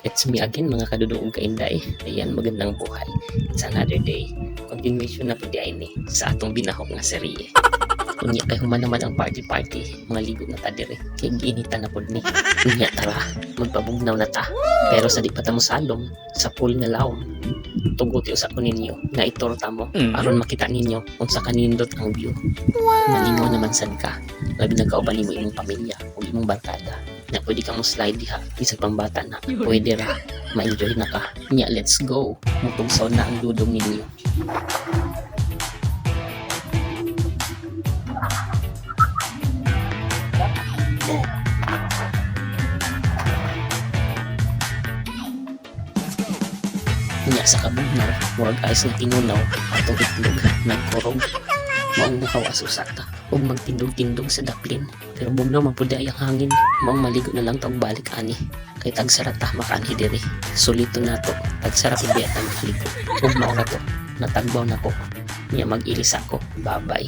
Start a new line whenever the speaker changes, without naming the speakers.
It's me again mga kaduduong kainday. Ayan, magandang buhay. It's another day. Continuation na po di ay ni sa atong binahok nga serye. Unya kay human naman ang party-party. Mga ligo na ta dire. Kay giinitan na pod ni. Unya tara, magpabugnaw na ta. Pero sa di pa ta mo salom, sa pool nga lawom. Tugot sa ko ninyo nga itorta mo aron makita ninyo kung sa kanindot ang view. Malinaw naman sad ka. Labi na kauban mo imong pamilya o imong barkada. Na pwede kang slide diha isang pambata na pwede ra ma-enjoy na ka nya let's go mutugsaw na ang dudong ninyo. Nya sa kabugnaw murag ayos na tinunaw atong itlog nagkurog maong nakawaso sa ta ug magtindog-tindog sa daplin pero bugnaw man pud ay ang hangin maong maligo na lang tag balik ani kay tag sarata makanhi diri sulito nato tag sarap ibeta makaligo ug mao na to natagbaw na ko nya mag-ilis ako bye bye.